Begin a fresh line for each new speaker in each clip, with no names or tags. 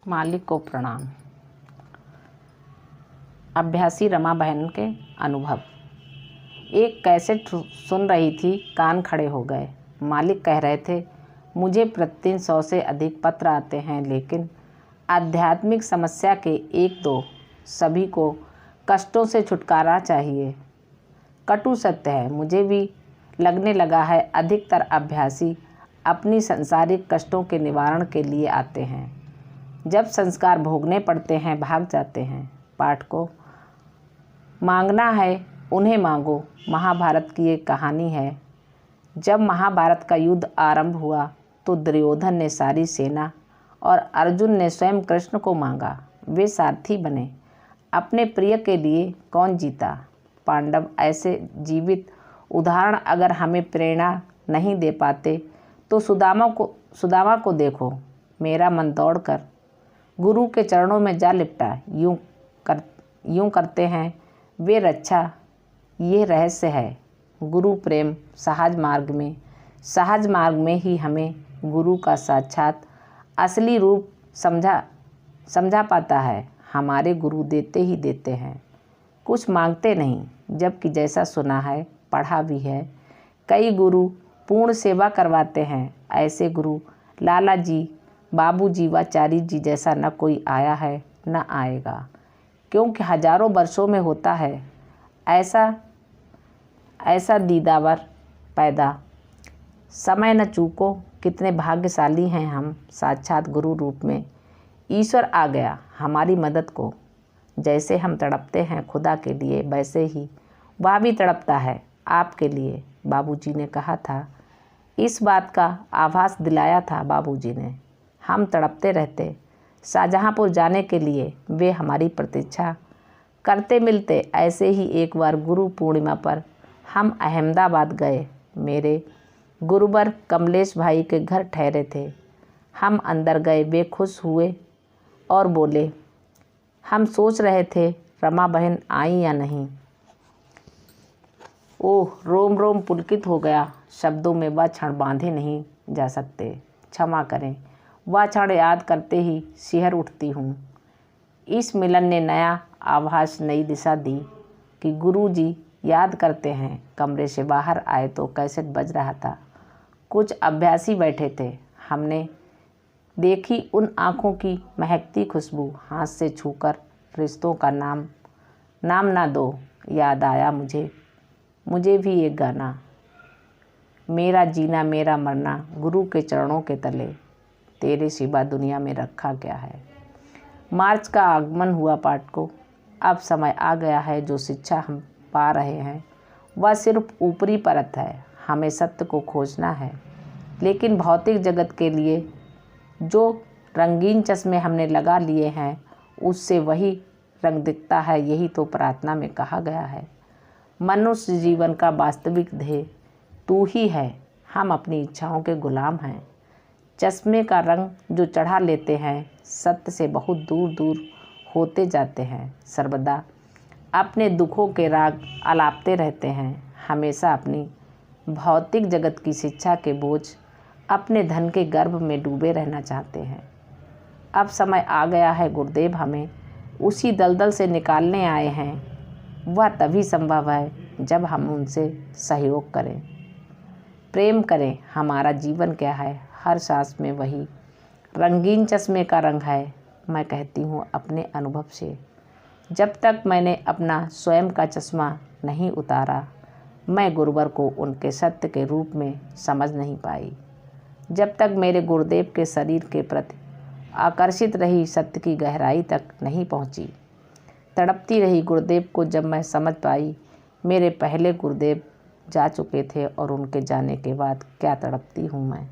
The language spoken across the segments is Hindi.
मालिक को प्रणाम। अभ्यासी रमा बहन के अनुभव। एक कैसेट सुन रही थी, कान खड़े हो गए। मालिक कह रहे थे, मुझे प्रतिदिन 100 से अधिक पत्र आते हैं, लेकिन आध्यात्मिक समस्या के एक दो, सभी को कष्टों से छुटकारा चाहिए। कटु सत्य है, मुझे भी लगने लगा है अधिकतर अभ्यासी अपनी सांसारिक कष्टों के निवारण के लिए आते हैं। जब संस्कार भोगने पड़ते हैं, भाग जाते हैं। पाठ को मांगना है, उन्हें मांगो। महाभारत की एक कहानी है। जब महाभारत का युद्ध आरंभ हुआ तो दुर्योधन ने सारी सेना और अर्जुन ने स्वयं कृष्ण को मांगा। वे सारथी बने। अपने प्रिय के लिए कौन जीता? पांडव ऐसे जीवित उदाहरण अगर हमें प्रेरणा नहीं दे पाते तो सुदामा को देखो। मेरा मन दौड़कर गुरु के चरणों में जा लिपटा। यूं करते हैं वे रक्षा। ये रहस्य है गुरु प्रेम। सहज मार्ग में ही हमें गुरु का साक्षात असली रूप समझा पाता है। हमारे गुरु देते ही देते हैं, कुछ मांगते नहीं। जबकि जैसा सुना है, पढ़ा भी है, कई गुरु पूर्ण सेवा करवाते हैं। ऐसे गुरु लाला जी, बाबू जी व चारी जी जैसा न कोई आया है न आएगा, क्योंकि हजारों वर्षों में होता है ऐसा दीदावर पैदा। समय न चूको, कितने भाग्यशाली हैं हम। साक्षात गुरु रूप में ईश्वर आ गया हमारी मदद को। जैसे हम तड़पते हैं खुदा के लिए, वैसे ही वह भी तड़पता है आपके लिए। बाबूजी ने कहा था, इस बात का आभास दिलाया था बाबूजी ने। हम तड़पते रहते शाहजहाँपुर जाने के लिए। वे हमारी प्रतीक्षा करते मिलते। ऐसे ही एक बार गुरु पूर्णिमा पर हम अहमदाबाद गए। मेरे गुरुवर कमलेश भाई के घर ठहरे थे। हम अंदर गए। वे खुश हुए और बोले, हम सोच रहे थे रमा बहन आई या नहीं। ओह, रोम रोम पुलकित हो गया। शब्दों में वह क्षण बांधे नहीं जा सकते। क्षमा करें, वह क्षण याद करते ही सिहर उठती हूँ। इस मिलन ने नया आभास, नई दिशा दी कि गुरुजी याद करते हैं। कमरे से बाहर आए तो कैसेट बज रहा था। कुछ अभ्यासी बैठे थे। हमने देखी उन आँखों की महकती खुशबू। हाथ से छूकर रिश्तों का नाम ना दो। याद आया मुझे भी एक गाना, मेरा जीना मेरा मरना गुरु के चरणों के तले, तेरे सिवा दुनिया में रखा क्या है। मार्च का आगमन हुआ। पाठ को अब समय आ गया है। जो शिक्षा हम पा रहे हैं वह सिर्फ ऊपरी परत है। हमें सत्य को खोजना है, लेकिन भौतिक जगत के लिए जो रंगीन चश्मे हमने लगा लिए हैं उससे वही रंग दिखता है। यही तो प्रार्थना में कहा गया है, मनुष्य जीवन का वास्तविक ध्येय तू ही है। हम अपनी इच्छाओं के गुलाम हैं। चश्मे का रंग जो चढ़ा लेते हैं, सत्य से बहुत दूर दूर होते जाते हैं। सर्वदा अपने दुखों के राग आलापते रहते हैं। हमेशा अपनी भौतिक जगत की शिक्षा के बोझ, अपने धन के गर्भ में डूबे रहना चाहते हैं। अब समय आ गया है गुरुदेव हमें उसी दलदल से निकालने आए हैं। वह तभी संभव है जब हम उनसे सहयोग करें, प्रेम करें। हमारा जीवन क्या है? हर सांस में वही रंगीन चश्मे का रंग है। मैं कहती हूँ अपने अनुभव से, जब तक मैंने अपना स्वयं का चश्मा नहीं उतारा, मैं गुरुवर को उनके सत्य के रूप में समझ नहीं पाई। जब तक मेरे गुरुदेव के शरीर के प्रति आकर्षित रही, सत्य की गहराई तक नहीं पहुँची। तड़पती रही गुरुदेव को जब मैं समझ पाई। मेरे पहले गुरुदेव जा चुके थे और उनके जाने के बाद क्या तड़पती हूँ मैं।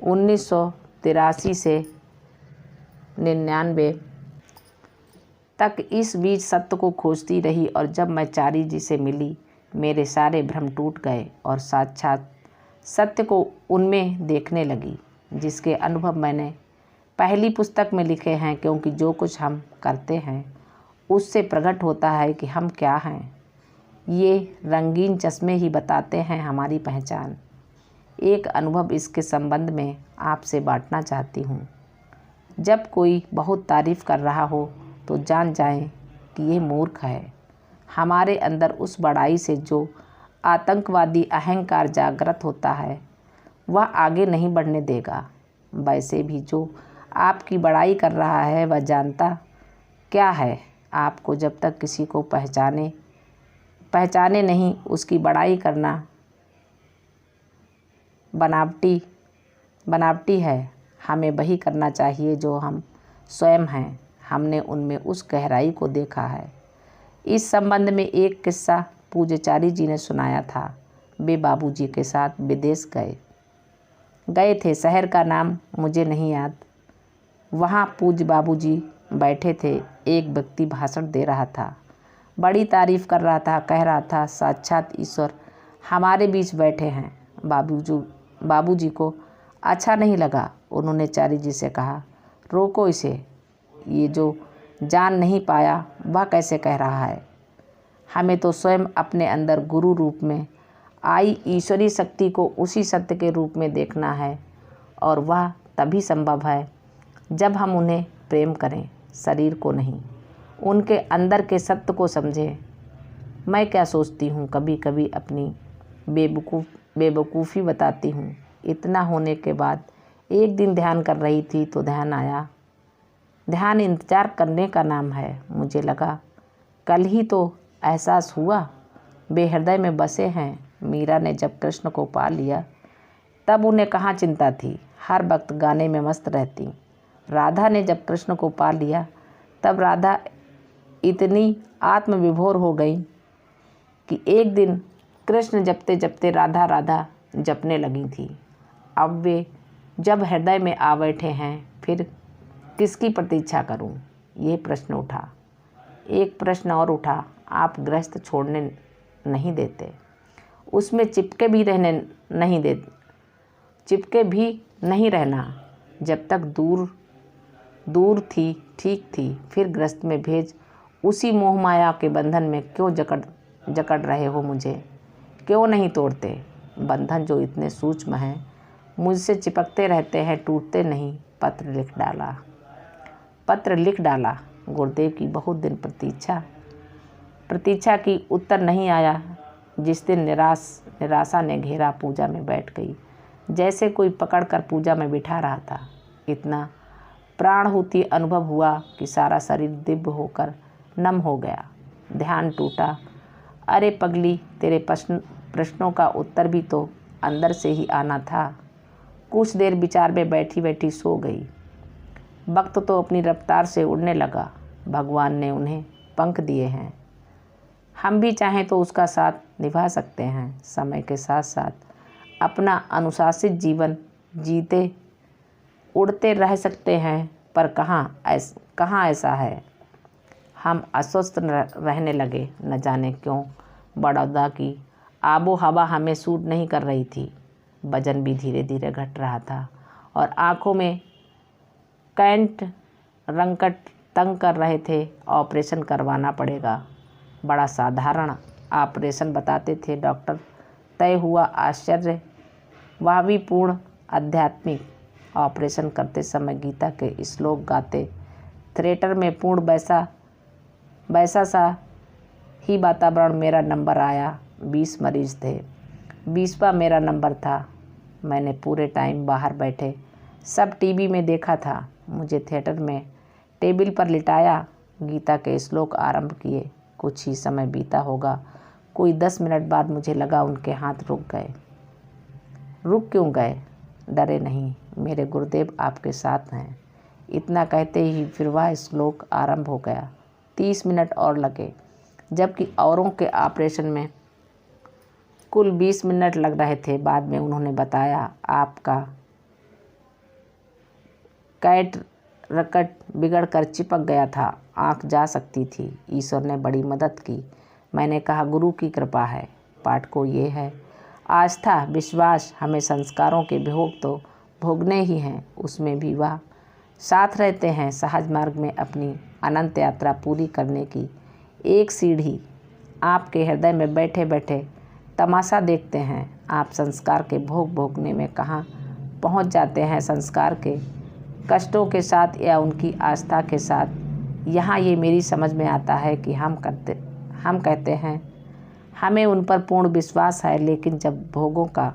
1983 से 99 तक इस बीच सत्य को खोजती रही, और जब मैं चारी जी से मिली, मेरे सारे भ्रम टूट गए और साक्षात सत्य को उनमें देखने लगी, जिसके अनुभव मैंने पहली पुस्तक में लिखे हैं। क्योंकि जो कुछ हम करते हैं उससे प्रकट होता है कि हम क्या हैं। ये रंगीन चश्मे ही बताते हैं हमारी पहचान। एक अनुभव इसके संबंध में आपसे बांटना चाहती हूँ। जब कोई बहुत तारीफ़ कर रहा हो तो जान जाएं कि ये मूर्ख है। हमारे अंदर उस बड़ाई से जो आतंकवादी अहंकार जागृत होता है वह आगे नहीं बढ़ने देगा। वैसे भी जो आपकी बड़ाई कर रहा है वह जानता क्या है आपको जब तक किसी को पहचाने नहीं उसकी बड़ाई करना बनावटी है। हमें वही करना चाहिए जो हम स्वयं हैं। हमने उनमें उस गहराई को देखा है। इस संबंध में एक किस्सा पूज्यचारी जी ने सुनाया था। वे बाबूजी के साथ विदेश गए थे। शहर का नाम मुझे नहीं याद। वहाँ पूज्य बाबूजी बैठे थे। एक व्यक्ति भाषण दे रहा था, बड़ी तारीफ़ कर रहा था, कह रहा था साक्षात ईश्वर हमारे बीच बैठे हैं। बाबूजी को अच्छा नहीं लगा। उन्होंने चारी जी से कहा, रोको इसे, ये जो जान नहीं पाया वह कैसे कह रहा है। हमें तो स्वयं अपने अंदर गुरु रूप में आई ईश्वरीय शक्ति को उसी सत्य के रूप में देखना है और वह तभी संभव है जब हम उन्हें प्रेम करें, शरीर को नहीं, उनके अंदर के सत्य को समझें। मैं क्या सोचती हूँ, कभी कभी अपनी बेवकूफ़ी बताती हूँ। इतना होने के बाद एक दिन ध्यान कर रही थी तो ध्यान आया। ध्यान इंतज़ार करने का नाम है। मुझे लगा कल ही तो एहसास हुआ वे हृदय में बसे हैं। मीरा ने जब कृष्ण को पा लिया तब उन्हें कहाँ चिंता थी, हर वक्त गाने में मस्त रहती। राधा ने जब कृष्ण को पा लिया तब राधा इतनी आत्मविभोर हो गई कि एक दिन कृष्ण जपते जपते राधा राधा जपने लगी थी। अब वे जब हृदय में आ बैठे हैं फिर किसकी प्रतीक्षा करूं? ये प्रश्न उठा। एक प्रश्न और उठा, आप गृहस्थ छोड़ने नहीं देते, उसमें चिपके भी नहीं रहना। जब तक दूर थी ठीक थी, फिर गृहस्थ में भेज उसी मोह माया के बंधन में क्यों जकड़ रहे हो मुझे? क्यों नहीं तोड़ते? बंधन जो इतने सूक्ष्म हैं, मुझसे चिपकते रहते हैं, टूटते नहीं। पत्र लिख डाला। गुरुदेव की बहुत दिन प्रतीक्षा की, उत्तर नहीं आया। जिस दिन निराशा ने घेरा, पूजा में बैठ गई, जैसे कोई पकड़ कर पूजा में बिठा रहा था। इतना प्राणहुति अनुभव हुआ कि सारा शरीर दिव्य होकर नम हो गया। ध्यान टूटा। अरे पगली, तेरे प्रश्नों का उत्तर भी तो अंदर से ही आना था। कुछ देर विचार में बैठी बैठी सो गई। वक्त तो अपनी रफ्तार से उड़ने लगा। भगवान ने उन्हें पंख दिए हैं, हम भी चाहें तो उसका साथ निभा सकते हैं। समय के साथ साथ अपना अनुशासित जीवन जीते उड़ते रह सकते हैं, पर कहाँ ऐसा है। हम अस्वस्थ रहने लगे, न जाने क्यों। बड़ौदा की आबो हवा हमें सूट नहीं कर रही थी। वजन भी धीरे धीरे घट रहा था और आँखों में कैंट रंकट तंग कर रहे थे। ऑपरेशन करवाना पड़ेगा। बड़ा साधारण ऑपरेशन बताते थे डॉक्टर। तय हुआ आश्चर्य वह भी पूर्ण आध्यात्मिक। ऑपरेशन करते समय गीता के श्लोक गाते थिएटर में पूर्ण वैसा सा ही वातावरण। मेरा नंबर आया। 20 मरीज थे, 20वां मेरा नंबर था। मैंने पूरे टाइम बाहर बैठे सब टीवी में देखा था। मुझे थिएटर में टेबल पर लिटाया, गीता के श्लोक आरंभ किए। कुछ ही समय बीता होगा, कोई 10 मिनट बाद मुझे लगा उनके हाथ रुक गए। रुक क्यों गए? डरे नहीं, मेरे गुरुदेव आपके साथ हैं। इतना कहते ही फिर वह श्लोक आरंभ हो गया। 30 मिनट और लगे, जबकि औरों के ऑपरेशन में कुल 20 मिनट लग रहे थे। बाद में उन्होंने बताया, आपका कैटरैक्ट बिगड़ कर चिपक गया था, आँख जा सकती थी। ईश्वर ने बड़ी मदद की। मैंने कहा, गुरु की कृपा है। पाठ को ये है, आस्था विश्वास। हमें संस्कारों के भोग तो भोगने ही हैं, उसमें भी वह साथ रहते हैं। सहज मार्ग में अपनी अनंत यात्रा पूरी करने की एक सीढ़ी आपके हृदय में बैठे बैठे तमाशा देखते हैं। आप संस्कार के भोग भोगने में कहाँ पहुँच जाते हैं। संस्कार के कष्टों के साथ या उनकी आस्था के साथ। यहाँ ये मेरी समझ में आता है कि हम कहते हैं हमें उन पर पूर्ण विश्वास है, लेकिन जब भोगों का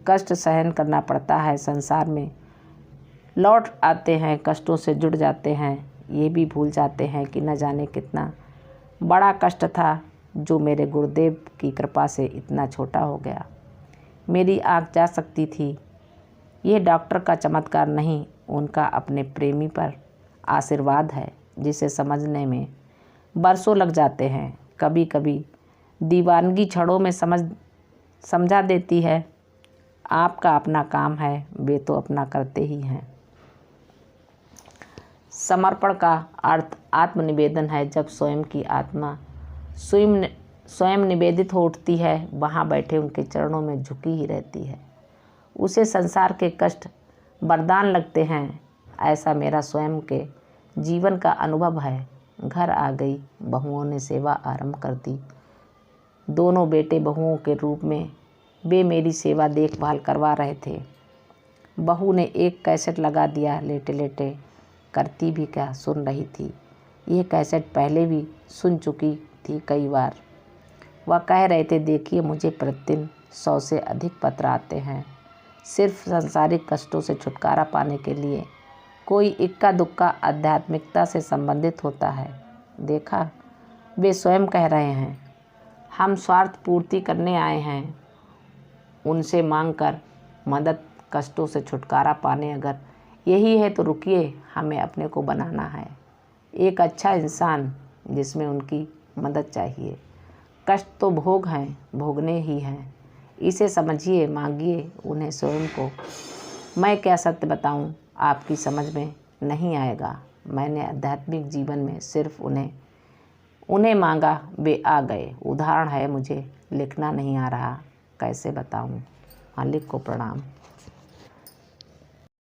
कष्ट सहन करना पड़ता है, संसार में लौट आते हैं, कष्टों से जुड़ जाते हैं, ये भी भूल जाते हैं कि न जाने कितना बड़ा कष्ट था जो मेरे गुरुदेव की कृपा से इतना छोटा हो गया। मेरी आँख जा सकती थी। ये डॉक्टर का चमत्कार नहीं, उनका अपने प्रेमी पर आशीर्वाद है, जिसे समझने में बरसों लग जाते हैं। कभी कभी दीवानगी क्षणों में समझा देती है। आपका अपना काम है, वे तो अपना करते ही हैं। समर्पण का अर्थ आत्मनिवेदन है। जब स्वयं की आत्मा स्वयं निवेदित हो उठती है, वहाँ बैठे उनके चरणों में झुकी ही रहती है। उसे संसार के कष्ट वरदान लगते हैं। ऐसा मेरा स्वयं के जीवन का अनुभव है। घर आ गई, बहुओं ने सेवा आरंभ कर दी। दोनों बेटे बहुओं के रूप में वे मेरी सेवा देखभाल करवा रहे थे। बहू ने एक कैसेट लगा दिया। लेटे लेटे करती भी क्या, सुन रही थी। यह कैसेट पहले भी सुन चुकी थी कई बार। वह कह रहे थे, देखिए मुझे प्रतिदिन 100 से अधिक पत्र आते हैं, सिर्फ सांसारिक कष्टों से छुटकारा पाने के लिए। कोई इक्का दुक्का आध्यात्मिकता से संबंधित होता है। देखा, वे स्वयं कह रहे हैं, हम स्वार्थ पूर्ति करने आए हैं, उनसे मांगकर मदद, कष्टों से छुटकारा पाने। अगर यही है तो रुकिए, हमें अपने को बनाना है एक अच्छा इंसान जिसमें उनकी मदद चाहिए। कष्ट तो भोग हैं, भोगने ही हैं, इसे समझिए, मांगिए उन्हें स्वयं को। मैं क्या सत्य बताऊं, आपकी समझ में नहीं आएगा। मैंने आध्यात्मिक जीवन में सिर्फ उन्हें मांगा, वे आ गए। उदाहरण है, मुझे लिखना नहीं आ रहा, कैसे बताऊं। मालिक को प्रणाम।